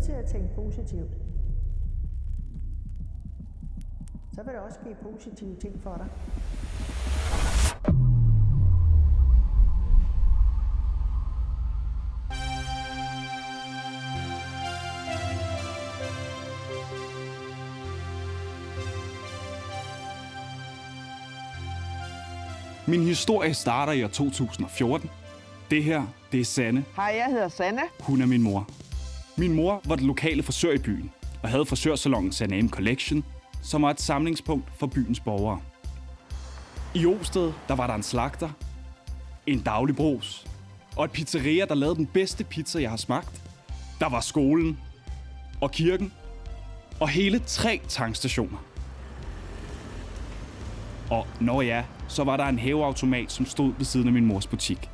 nødt til at tænke positivt. Så vil der også ske positive ting for dig. Min historie starter i år 2014. Det her, det er Sanne. Hej, jeg hedder Sanne. Hun er min mor. Min mor var den lokale frisør i byen og havde frisørsalongen Sanne M Collection, som var et samlingspunkt for byens borgere. I Osted, der var der en slagter, en dagligbrugs og et pizzeria, der lavede den bedste pizza, jeg har smagt. Der var skolen og kirken og hele 3 tankstationer. Og når ja, så var der en hæveautomat, som stod ved siden af min mors butik.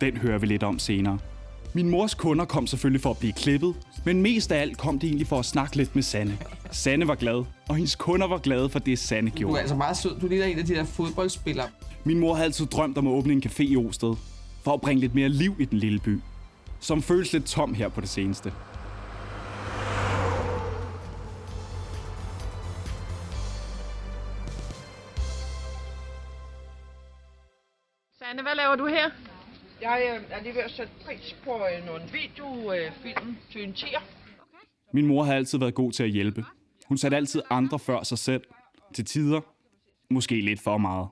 Den hører vi lidt om senere. Min mors kunder kom selvfølgelig for at blive klippet, men mest af alt kom det egentlig for at snakke lidt med Sanne. Sanne var glad, og hendes kunder var glade for det, Sanne gjorde. Du er altså meget sød. Du ligner en af de der fodboldspillere. Min mor havde altid drømt om at åbne en café i Osted, for at bringe lidt mere liv i den lille by, som føles lidt tom her på det seneste. Sanne, hvad laver du her? Jeg er lige ved at sætte pris på nogle videofilm til en tier. Min mor har altid været god til at hjælpe. Hun satte altid andre før sig selv. Til tider. Måske lidt for meget.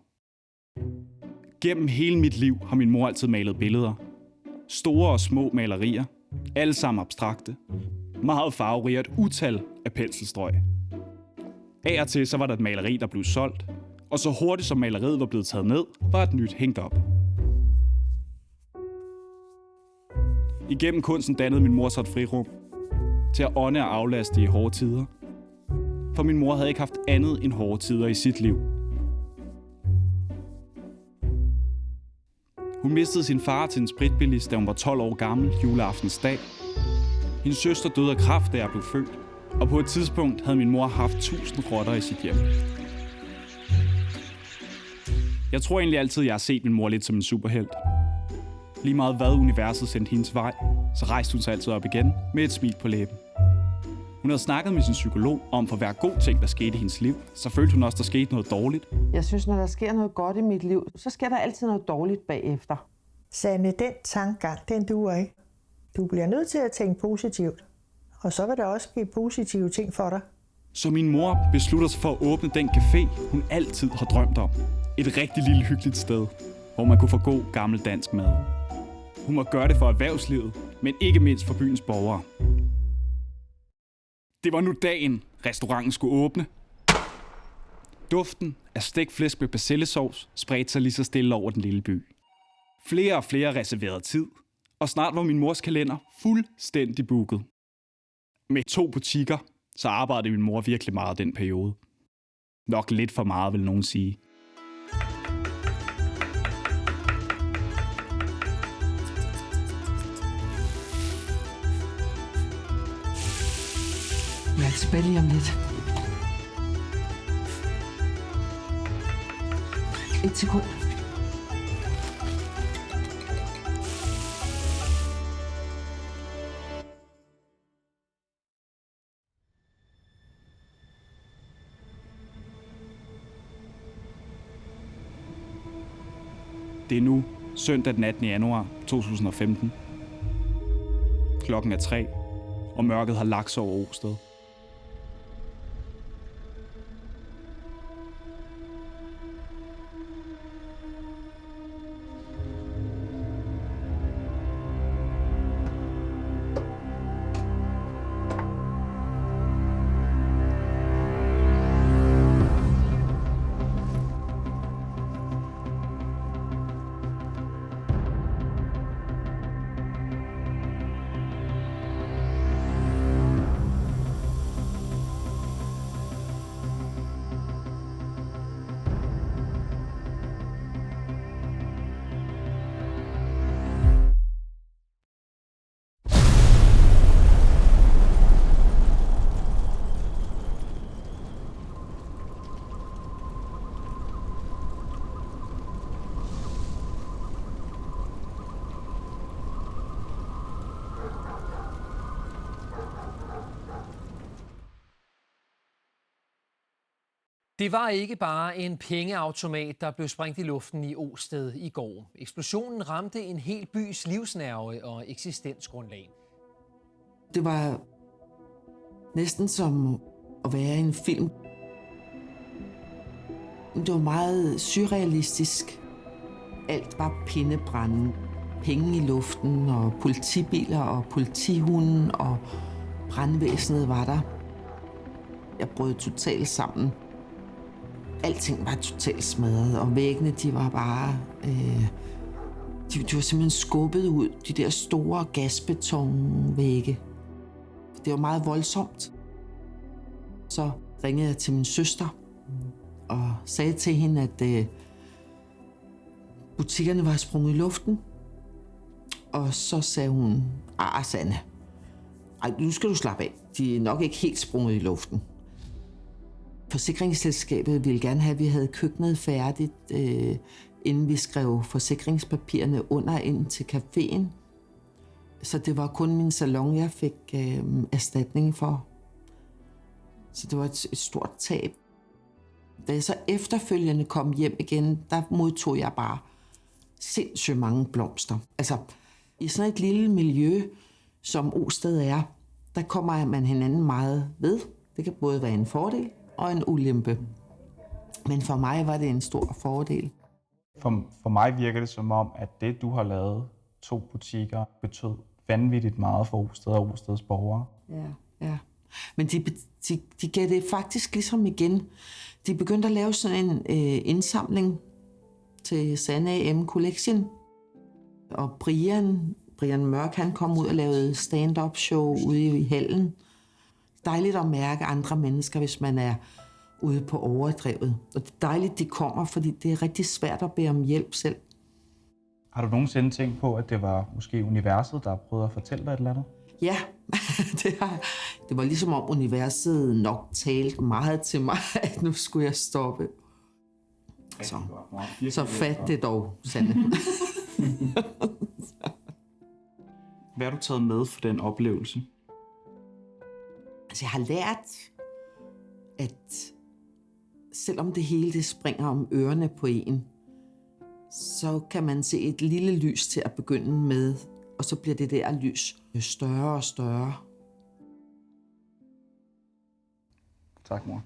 Gennem hele mit liv har min mor altid malet billeder. Store og små malerier. Alle sammen abstrakte. Meget farverige og et utal af penselstrøg. Af og til så var der et maleri, der blev solgt. Og så hurtigt som maleriet var blevet taget ned, var et nyt hængt op. Igennem kunsten dannede min mor sig et frirum til at ånde og aflaste i hårde tider. For min mor havde ikke haft andet end hårde tider i sit liv. Hun mistede sin far til en spritbilist, da hun var 12 år gammel juleaftensdag. Hendes søster døde af kræft, da jeg blev født. Og på et tidspunkt havde min mor haft 1000 rotter i sit hjem. Jeg tror egentlig altid, jeg har set min mor lidt som en superhelt. Lige meget hvad universet sendte hendes vej, så rejste hun sig altid op igen med et smil på læben. Hun havde snakket med sin psykolog om, for hver god ting, der skete i hendes liv, så følte hun også, der skete noget dårligt. Jeg synes, når der sker noget godt i mit liv, så sker der altid noget dårligt bagefter. Sanne, den tankegang, den duer ikke. Du bliver nødt til at tænke positivt. Og så vil der også ske positive ting for dig. Så min mor beslutter sig for at åbne den café, hun altid har drømt om. Et rigtig lille hyggeligt sted, hvor man kunne få god gammel dansk mad. Hun må gøre det for erhvervslivet, men ikke mindst for byens borgere. Det var nu dagen, restauranten skulle åbne. Duften af stegt flæsk med persillesovs spredte sig lige så stille over den lille by. Flere og flere reserverede tid, og snart var min mors kalender fuldstændig booket. Med 2 butikker, så arbejdede min mor virkelig meget den periode. Nok lidt for meget, vil nogen sige. Jeg er tilbage lige om lidt. 1 sekund. Det er nu søndag den 18. januar 2015. Klokken er 3, og mørket har lagt sig over Osted. Det var ikke bare en pengeautomat, der blev sprængt i luften i Osted i går. Eksplosionen ramte en hel bys livsnerve og eksistensgrundlag. Det var næsten som at være i en film. Det var meget surrealistisk. Alt var pindebrænde. Penge i luften og politibiler og politihunden og brandvæsenet var der. Jeg brød totalt sammen. Alting var totalt smadret, og væggene, de var bare... de var simpelthen skubbet ud, de der store gasbetonvægge. Det var meget voldsomt. Så ringede jeg til min søster og sagde til hende, at butikkerne var sprunget i luften. Og så sagde hun, Sanne, nu skal du slappe af. De er nok ikke helt sprunget i luften. Forsikringsselskabet ville gerne have, at vi havde køkkenet færdigt, inden vi skrev forsikringspapirerne under ind til caféen. Så det var kun min salon, jeg fik erstatning for. Så det var et stort tab. Da jeg så efterfølgende kom hjem igen, der modtog jeg bare sindssygt mange blomster. Altså, i sådan et lille miljø, som Osted er, der kommer man hinanden meget ved. Det kan både være en fordel og en ulempe. Men for mig var det en stor fordel. For mig virker det som om, at det, du har lavet, 2 butikker, betød vanvittigt meget for Osted og Osteds borgere. Ja. Men de gav det faktisk ligesom igen. De begyndte at lave sådan en indsamling til Sanne AM Collection. Og Brian Mørk, han kom ud og lavede stand-up show ude i hallen. Dejligt at mærke andre mennesker, hvis man er ude på overdrevet. Og det er dejligt, de kommer, fordi det er rigtig svært at bede om hjælp selv. Har du nogensinde tænkt på, at det var måske universet, der prøvede at fortælle dig et eller andet? Ja, det var ligesom om universet nok talte meget til mig, at nu skulle jeg stoppe. Så fat det dog, Sanne. Hvad har du taget med for den oplevelse? Altså, jeg har lært, at selvom det hele det springer om ørerne på en, så kan man se et lille lys til at begynde med, og så bliver det der lys større og større. Tak, mor.